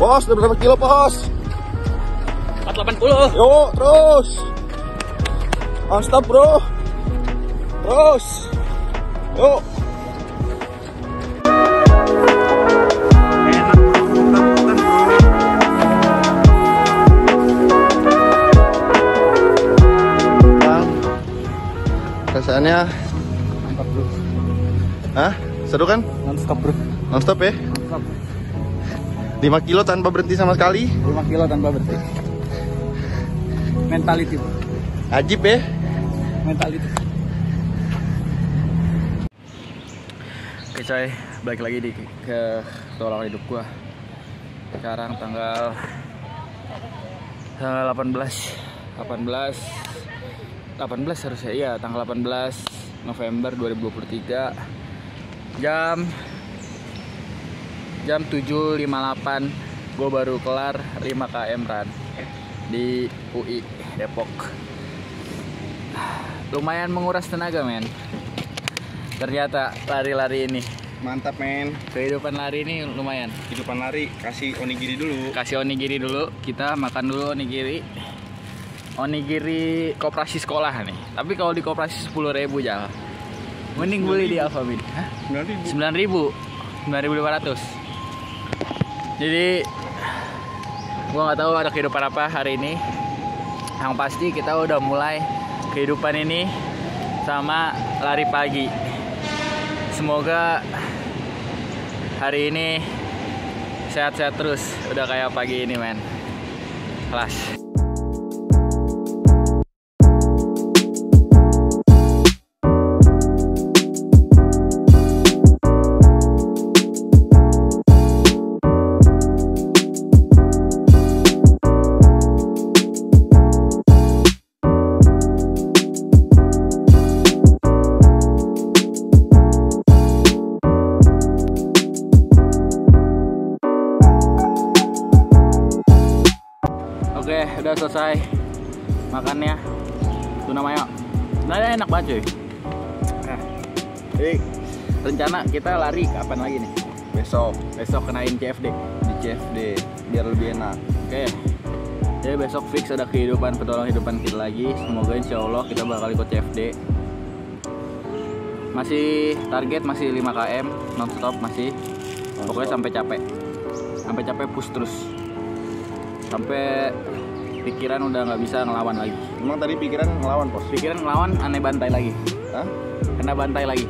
Bos, udah berapa kilo, Bos? 480. Yuk, terus. Mantap, bro. Terus. Yuk. Bang, rasanya Mantap, bro. hah? Seru kan? Non-stop, bro. Non-stop ya? Non-stop. 5 kilo tanpa berhenti sama sekali. 5 kilo tanpa berhenti. Mentality, bro. Ajib ya? Mentality. Oke coy, balik lagi ke tolak hidup gua. Sekarang tanggal 18 harusnya, iya tanggal 18 November 2023 jam 7.58 gue baru kelar 5 km run di UI Depok. Lumayan menguras tenaga men, ternyata lari-lari ini. Mantap, men. Kehidupan lari ini lumayan. Kehidupan lari, kasih onigiri dulu. Kita makan dulu onigiri koperasi sekolah nih. Tapi kalau di koperasi 10.000 jal, mending beli di Alfamid. 9.500. Jadi gua nggak tahu ada kehidupan apa hari ini. Yang pasti kita udah mulai kehidupan ini sama lari pagi. Semoga hari ini sehat-sehat terus, udah kayak pagi ini men. Kelas. Oke, udah selesai makannya. Tuna mayo. Sebenarnya enak banget cuy. Nah, jadi rencana kita lari kapan lagi nih? Besok kenain CFD. Di CFD biar lebih enak. Oke. Jadi besok fix ada petualangan kehidupan kita lagi. Semoga insya Allah kita bakal ikut CFD. Masih target masih 5 km non-stop masih. Pokoknya sampai capek push terus. Sampai pikiran udah nggak bisa ngelawan lagi. Emang tadi pikiran ngelawan, Bos? Pikiran ngelawan, aneh bantai lagi. Hah? Kena bantai lagi.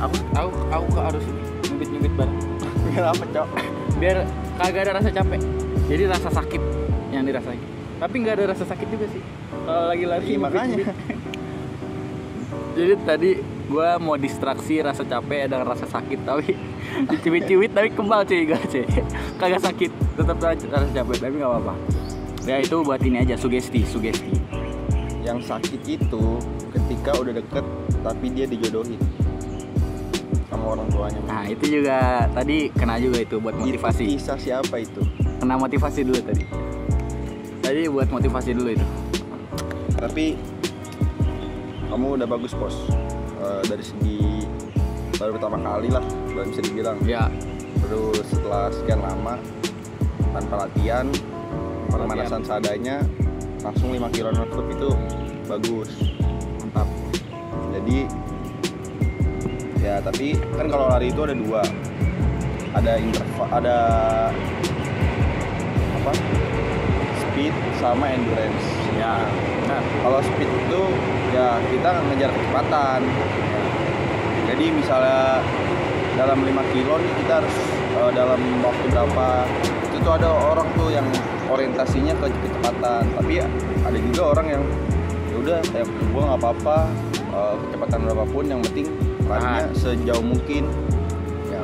Aku harus nyubit banget. Biar apa, Cok? Biar kagak ada rasa capek. Jadi rasa sakit yang dirasain. Tapi nggak ada rasa sakit juga sih kalau lagi lari. Iya, makanya. Jadi tadi gua mau distraksi rasa capek dengan rasa sakit, tapi dicubit-cubit tapi kembal cuy, kagak sakit, tetap rasa capek tapi nggak apa-apa. Ya itu buat ini aja, sugesti. Yang sakit itu ketika udah deket tapi dia dijodohin sama orang tuanya. Nah itu juga tadi kena juga itu buat motivasi. Itu kisah siapa itu? Kena motivasi dulu tadi buat motivasi dulu itu. Tapi kamu udah bagus bos. Dari segi baru pertama kali lah, bisa dibilang. Ya. Terus setelah sekian lama tanpa latihan, pemanasan seadanya, langsung 5 kilo non-stop itu bagus, mantap. Jadi ya, tapi kan kalau lari itu ada dua, ada interval, ada apa? Speed sama endurance. Ya. Benar. Kalau speed itu ya kita ngejar kecepatan. Jadi misalnya dalam 5 kilo nih kita harus dalam waktu berapa, itu tuh ada orang tuh yang orientasinya ke kecepatan, tapi ya ada juga orang yang ya udah kayak gua nggak apa-apa, kecepatan berapapun yang penting larinya sejauh mungkin ya,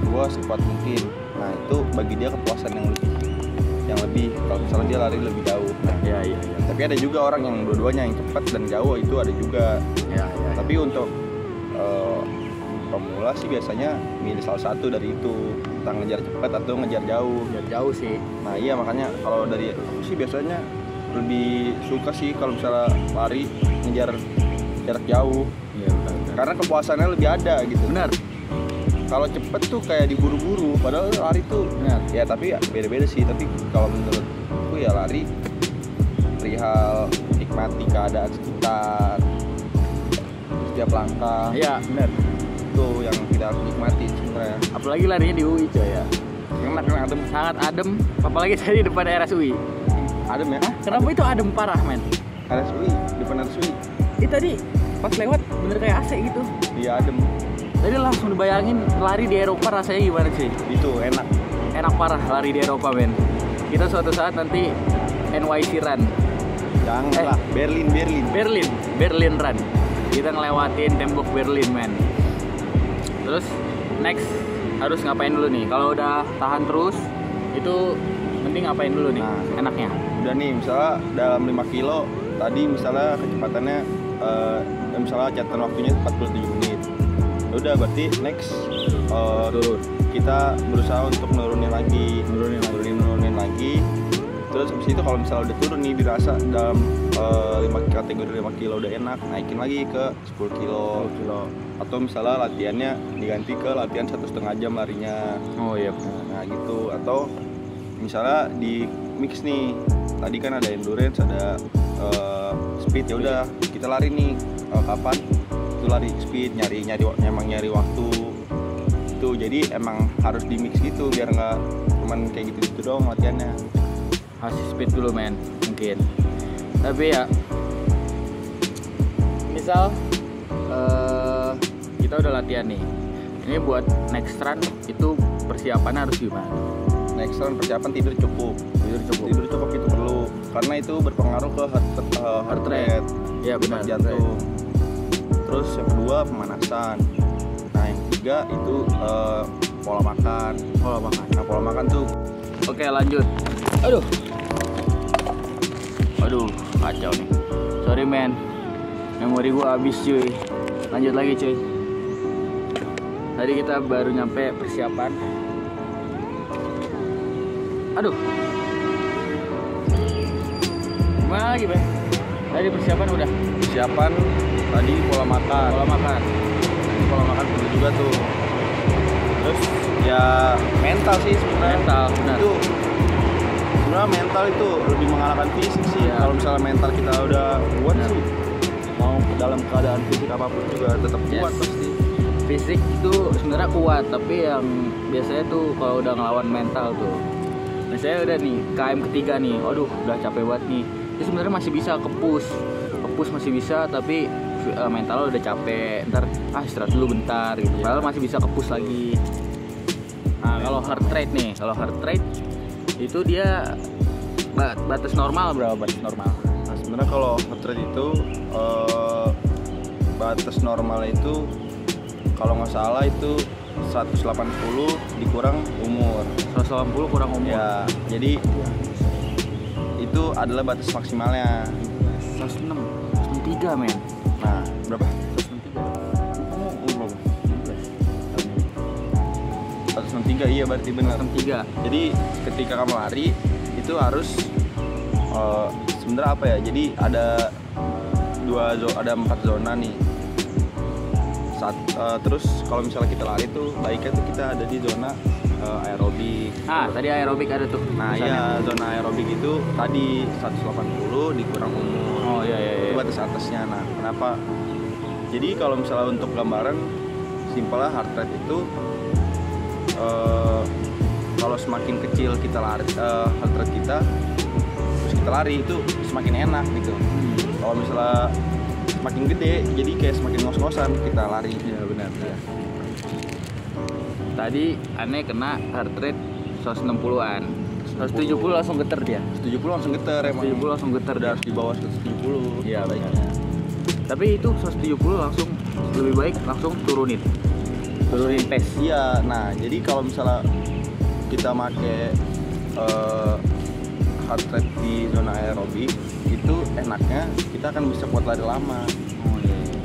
gua sekuat mungkin. Nah itu bagi dia kepuasan yang lebih kalau misalnya dia lari lebih jauh. Nah, Ya. tapi ada juga orang yang dua-duanya, yang cepat dan jauh itu ada juga. Ya. Tapi untuk pemula sih biasanya milih salah satu dari itu, entah ngejar cepat atau ngejar jauh. Ya jauh sih. Nah iya, makanya kalau dari aku sih biasanya lebih suka sih kalau misalnya lari ngejar jarak jauh. Iya, benar. Karena kepuasannya lebih ada gitu. Benar. Kalau cepet tuh kayak diburu-buru, padahal lari tuh Benar. ya, tapi ya beda-beda sih. Tapi kalau menurutku ya lari perihal nikmati keadaan sekitar, setiap langkah. Iya, benar. Itu yang kita harus nikmati sebenarnya. Apalagi larinya di UI coy ya. Enak, adem. Sangat adem, apalagi tadi depan RSUI. Adem ya? Kenapa itu adem parah, men? RSUI, depan RSUI. Tadi pas lewat bener kayak AC gitu. Iya adem. Tadi langsung dibayangin lari di Eropa rasanya gimana sih? Itu enak. Enak parah lari di Eropa, men. Kita suatu saat nanti NYC Run. Janganlah, Berlin Run. Kita ngelewatin tembok Berlin, men. Terus next harus ngapain dulu nih? Kalau udah tahan terus, itu mending ngapain dulu nih? Nah, enaknya. Udah nih, misalnya dalam 5 kilo tadi misalnya kecepatannya misalnya catatan waktunya 47 menit. Ya udah, berarti next Turun. kita berusaha untuk nurunin lagi. Terus habis itu kalau misalnya udah turun nih, dirasa dalam kategori 5 kilo udah enak, naikin lagi ke 10 kilo. Atau misalnya latihannya diganti ke latihan 1,5 jam larinya. Oh iya. Nah gitu. Atau misalnya di mix nih, tadi kan ada endurance, ada speed, ya udah kita lari nih kapan itu lari speed, nyari waktu itu. Jadi emang harus di mix gitu biar nggak cuman kayak gitu doang latihannya. Kasih speed dulu, men, mungkin. Tapi ya misal kita udah latihan nih, ini buat next run itu persiapannya harus gimana? Next run persiapan tidur cukup itu perlu, karena itu berpengaruh ke heart rate. Ya benar, jantung. Terus yang kedua pemanasan. Nah yang ketiga itu pola makan. Nah pola makan tuh. Oke, lanjut. Aduh, kacau nih. Sorry, men, memori gua habis cuy. Lanjut lagi cuy. Tadi kita baru nyampe persiapan. Aduh, gimana lagi, Ben? Tadi persiapan udah. Persiapan tadi pola makan. Pola makan perlu juga tuh. Terus ya mental sih sebenarnya. Mental, benar. Itu sebenarnya mental itu lebih mengalahkan fisik sih. Ya. Kalau misalnya mental kita udah kuat sih, mau dalam keadaan fisik apapun juga tetap kuat pasti. Fisik itu sebenarnya kuat, tapi yang biasanya tuh kalau udah ngelawan mental tuh. Misalnya udah nih KM ketiga nih, aduh udah capek banget nih. Itu sebenarnya masih bisa kepus masih bisa, tapi mental udah capek, ntar istirahat dulu bentar gitu. Padahal masih bisa kepus lagi. Nah kalau heart rate nih, itu dia batas normal berapa? Batas normal. Nah sebenarnya kalau heart rate itu batas normal itu kalau nggak salah itu 180 dikurang umur. 180 kurang umur. Ya, jadi itu adalah batas maksimalnya. 103, men. Nah, berapa? 163, iya berarti benar. 103. Jadi ketika kamu lari itu harus sebenarnya apa ya? Jadi ada ada 4 zona nih. Terus kalau misalnya kita lari tuh baiknya tuh kita ada di zona aerobik. Tadi aerobik ada tuh. Nah iya, zona aerobik itu tadi 180 dikurang umur. Oh iya. Itu batas atasnya. Nah kenapa? Jadi kalau misalnya untuk gambaran simpelnya heart rate itu kalau semakin kecil kita lari heart rate kita, terus kita lari itu semakin enak gitu. Kalau misalnya semakin gede, jadi kayak semakin ngos-ngosan kita lari. Iya benar. Tadi aneh kena heart rate 160-an. 170 langsung geter dia. 170 langsung geter emang. 170 langsung geter Udah dia. harus di bawah 170. Iya baiknya. Tapi itu 170 langsung lebih baik langsung turunin pace. Iya, nah jadi kalau misalnya kita make heart rate di zona aerobik itu enaknya kita akan bisa kuat lari lama.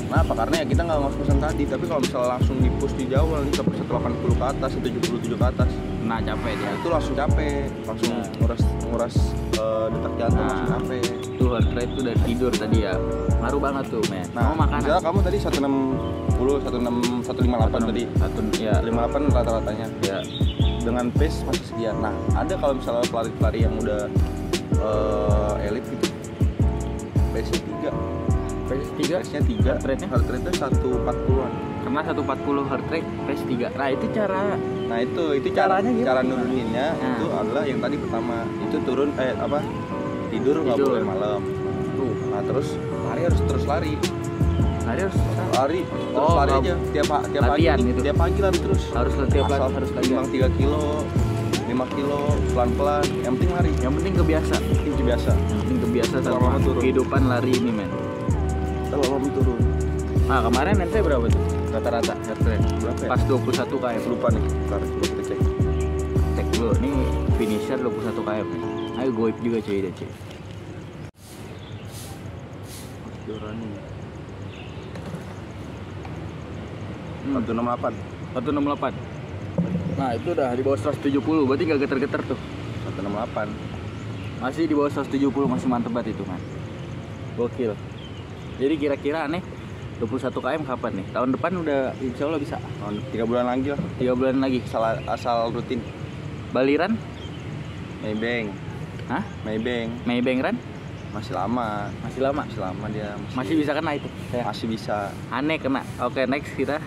Kenapa? Karena ya kita nggak ngos-ngosan tadi, tapi kalau misalnya langsung di push di jauh nanti sampai 180 ke atas, 177 ke atas, Nah capek dia. itu langsung capek, langsung nguras detak jantung, langsung capek. Itu heart rate tuh dari tidur tadi ya. Ngaruh banget tuh, men. Nah, Mau makanan. misalnya kamu tadi 158 tadi, Ya. 58 rata-ratanya. Ya. Dengan pace masih sekian. Nah, ada kalau misalnya pelari-pelari yang udah elit gitu, pace-nya 3. Pace-nya 3, Heart rate-nya? heart rate-nya 140-an. Karena 140 heart rate pace 3. Nah, itu cara Nah, itu Caranya gimana? cara nuruninnya itu adalah yang tadi pertama. Itu tidur nggak Tidur. boleh malam. tuh. Nah, terus lari harus terus lari. Lari harus Lari terus lari nggak- aja tiap latihan pagi gitu. tiap pagi lari terus. harus tiap Asal lari harus latihan. timbang 3 kilo, 5 kilo, pelan-pelan. Yang penting lari. Yang penting kebiasa. Itu biasa. Yang penting kebiasa Lama-lama sama turun. kehidupan lari ini, men. Lama turun. Nah, kemarin ente berapa tuh? Rata-rata heart rate. Berapa ya? Pas 21 km. Lupa nih. Ntar kita cek. Cek dulu. Ini finisher 21 km nih. Ayo goib juga cuy deh cuy. Durani. 168. 168. 168. Nah, itu udah di bawah 170. Berarti nggak geter-geter tuh. 168. Masih di bawah 170, masih mantep banget itu, man. Gokil. Jadi kira-kira aneh 21 km kapan nih? Tahun depan udah insya Allah bisa. 3 bulan lagi lah. 3 bulan lagi. Asal rutin. Baliran? Maybank. Hah? Maybank Ran? masih lama. Masih lama. Masih lama dia. Masih bisa kena itu. Masih bisa. Aneh kena. Oke, next kita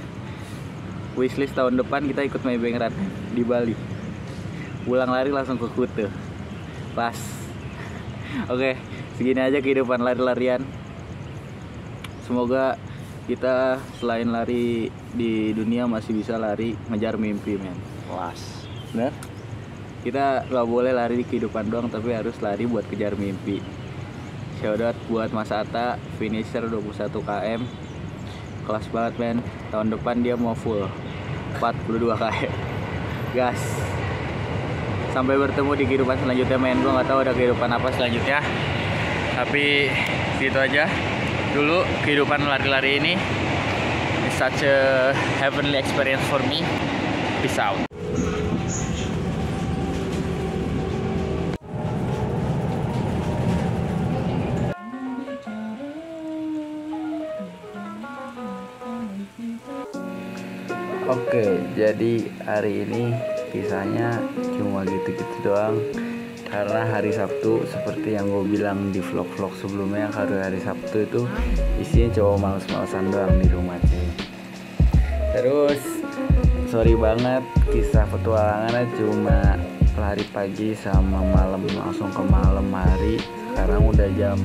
wishlist tahun depan kita ikut Maybank Run di Bali. Pulang lari langsung ke Kuta. Pas. Oke, segini aja kehidupan lari-larian. Semoga kita selain lari di dunia masih bisa lari ngejar mimpi, men. Kelas. Bener? Kita nggak boleh lari di kehidupan doang, tapi harus lari buat kejar mimpi. Shoutout buat Mas Atta, finisher 21 km. Kelas banget, men. Tahun depan dia mau full 42 km. Gas. Sampai bertemu di kehidupan selanjutnya, men. Gue nggak tahu ada kehidupan apa selanjutnya. Tapi gitu aja. Dulu kehidupan lari-lari ini is such a heavenly experience for me. Peace out. Oke, jadi hari ini kisahnya cuma gitu-gitu doang. Karena hari Sabtu seperti yang gue bilang di vlog-vlog sebelumnya, hari Sabtu itu isinya cowok males-malesan doang di rumah cuy. Terus sorry banget, kisah petualangannya cuma lari pagi sama malam, langsung ke malam hari. Sekarang udah jam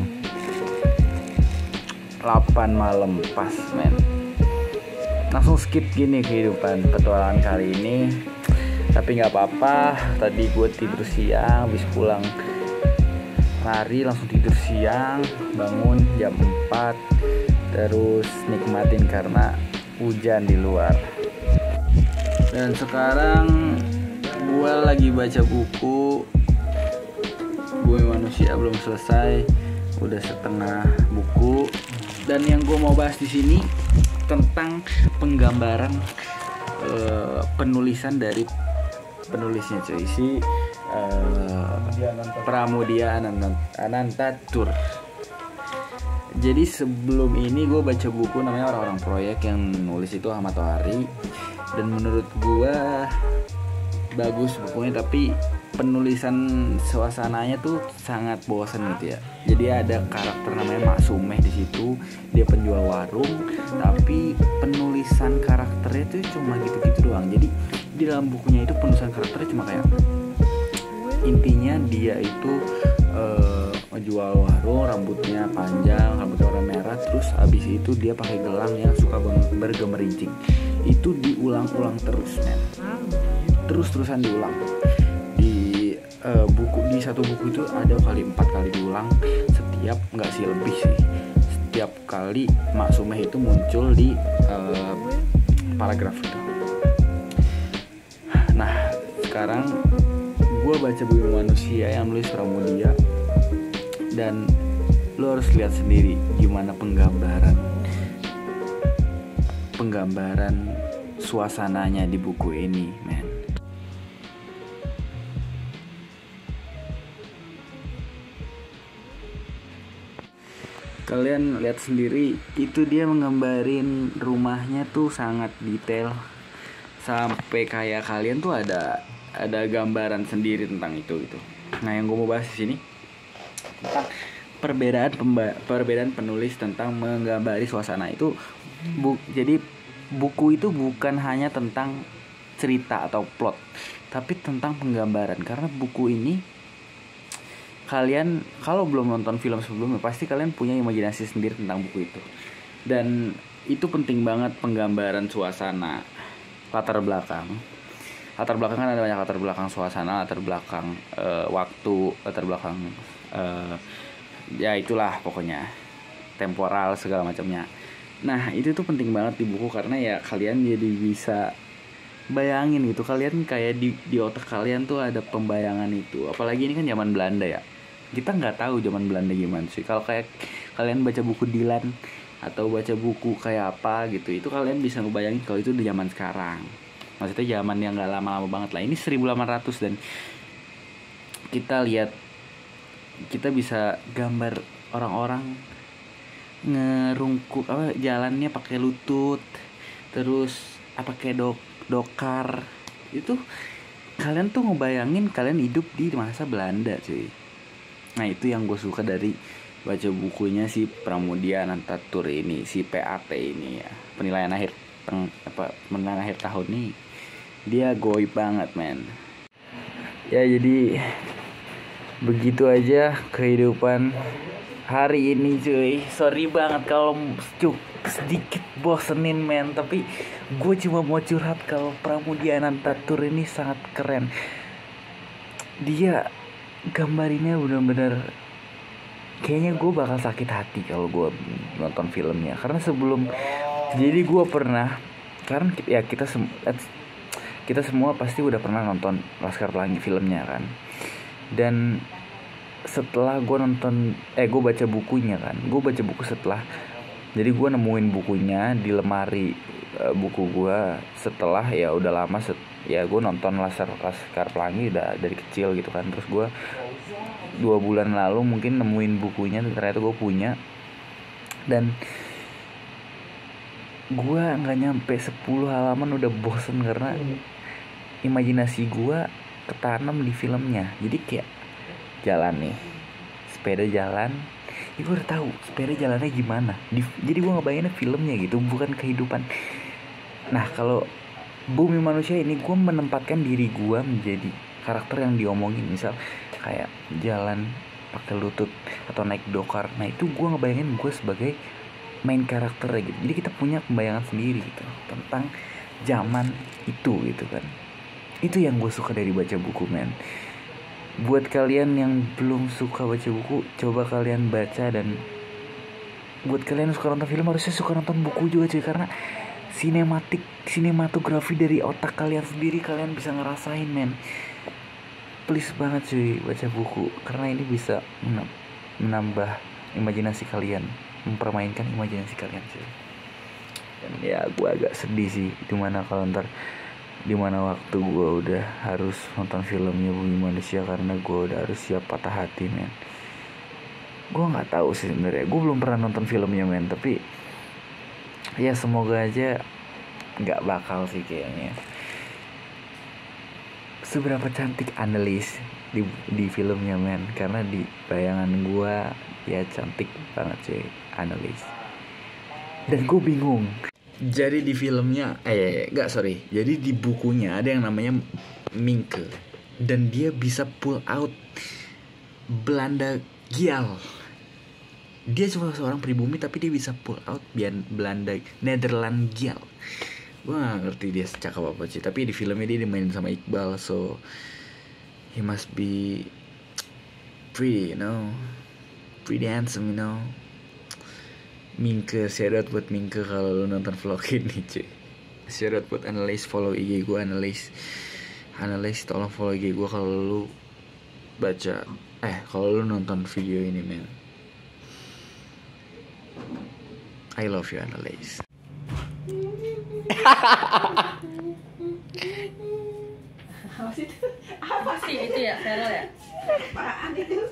8 malam pas, men. Langsung skip gini kehidupan petualangan kali ini. Tapi nggak apa-apa, tadi gue tidur siang, habis pulang lari langsung tidur siang, bangun jam 4, terus nikmatin karena hujan di luar. Dan sekarang gue lagi baca buku Bumi Manusia, belum selesai, udah setengah buku. Dan yang gue mau bahas di sini tentang penggambaran penulisan dari penulisnya cuy, si Pramudia Anantatur. Jadi sebelum ini gue baca buku namanya Orang-Orang Proyek, yang nulis itu Ahmad Tohari, dan menurut gue bagus bukunya, tapi penulisan suasananya tuh sangat bosan gitu ya. Jadi ada karakter namanya Mak Sumeh di situ, dia penjual warung, tapi penulisan karakternya tuh cuma gitu-gitu doang. Jadi di dalam bukunya itu penulisan karakternya cuma kayak intinya dia itu jual warung, rambutnya panjang, rambutnya warna merah, terus abis itu dia pakai gelang yang suka bergemerincing. Itu diulang-ulang terus, men. Terus-terusan diulang. Di satu buku itu ada kali 4 kali diulang, setiap nggak sih lebih sih. Setiap kali Mak Sumeh itu muncul di paragraf itu. Nah, sekarang gue baca Bumi Manusia yang nulis Pramudia, dan lo harus lihat sendiri gimana penggambaran suasananya di buku ini, men. Kalian lihat sendiri, itu dia menggambarin rumahnya tuh sangat detail, sampai kayak kalian tuh ada gambaran sendiri tentang itu gitu. Nah, yang gue mau bahas di sini tentang perbedaan penulis tentang menggambari suasana itu. Jadi buku itu bukan hanya tentang cerita atau plot, tapi tentang penggambaran. Karena buku ini, kalian kalau belum nonton film sebelumnya, pasti kalian punya imajinasi sendiri tentang buku itu. Dan itu penting banget, penggambaran suasana, latar belakang kan ada banyak latar belakang suasana, latar belakang waktu, latar belakang ya itulah pokoknya, temporal segala macamnya. Nah, itu tuh penting banget di buku, karena ya kalian jadi bisa bayangin gitu. Kalian kayak di otak kalian tuh ada pembayangan itu. Apalagi ini kan zaman Belanda ya. Kita nggak tahu zaman Belanda gimana sih. Kalau kayak kalian baca buku Dylan atau baca buku kayak apa gitu, itu kalian bisa ngebayangin kalau itu di zaman sekarang. Maksudnya zaman yang nggak lama-lama banget lah. Ini 1800, dan kita lihat, kita bisa gambar orang-orang ngerungkuk jalannya pakai lutut, terus pakai dokar. Itu kalian tuh ngebayangin kalian hidup di masa Belanda, cuy. Nah, itu yang gue suka dari baca bukunya si Pramudia Anantatur ini, si PAT ini ya, penilaian akhir tahun nih. Dia goib banget, men. Ya, jadi begitu aja kehidupan hari ini, cuy. Sorry banget kalau sedikit bosenin, men. Tapi gue cuma mau curhat kalau Pramudia Anantatur ini sangat keren. Dia gambarinnya benar-benar, kayaknya gue bakal sakit hati kalau gue nonton filmnya. Karena jadi gue pernah, karena ya kita semua pasti udah pernah nonton Laskar Pelangi filmnya kan. Dan setelah gue baca bukunya kan, gue baca buku setelah, jadi gue nemuin bukunya di lemari buku gue setelah ya udah lama ya gue nonton Laskar Pelangi udah dari kecil gitu kan. Terus gue 2 bulan lalu mungkin nemuin bukunya, ternyata gue punya, dan gue nggak nyampe 10 halaman udah bosen karena imajinasi gue ketanam di filmnya. Jadi kayak jalan nih, sepeda jalan, gue udah tahu sepeda jalannya gimana. Jadi gue ngebayanginnya filmnya gitu, bukan kehidupan. Nah, kalau Bumi Manusia ini, gue menempatkan diri gue menjadi karakter yang diomongin. Misal kayak jalan pakai lutut atau naik dokar. Nah, itu gue ngebayangin gue sebagai main karakter gitu. Jadi kita punya pembayangan sendiri gitu tentang zaman itu gitu kan. Itu yang gue suka dari baca buku, men. Buat kalian yang belum suka baca buku, coba kalian baca. Dan buat kalian yang suka nonton film, harusnya suka nonton buku juga, cuy. Karena sinematografi dari otak kalian sendiri kalian bisa ngerasain, men. Please banget, cuy, baca buku. Karena ini bisa menambah imajinasi kalian, mempermainkan imajinasi kalian, cuy. Dan ya gue agak sedih sih, dimana waktu gue udah harus nonton filmnya Bumi Manusia, karena gue udah harus siap patah hati, men. Gue nggak tahu sih sebenarnya, gue belum pernah nonton filmnya men, tapi ya semoga aja nggak bakal sih kayaknya. Seberapa cantik Anneliese di filmnya men, karena di bayangan gue ya cantik banget sih Anneliese. Dan gue bingung. Jadi di filmnya, jadi di bukunya ada yang namanya Minke, dan dia bisa pull out Belanda Gial. Dia cuma seorang pribumi tapi dia bisa pull out Belanda Nederland Gial. Gue gak ngerti dia cakap apa sih, tapi di filmnya dia dimainin sama Iqbal, so he must be pretty, pretty handsome, Minke, shout out buat Minke kalau lu nonton vlog ini cuy. Shout out buat Anneliese, follow IG gue Anneliese, tolong follow IG gue kalau lu kalau lu nonton video ini men. I love you Anneliese. Apa sih itu ya, Feral ya? Apaan itu?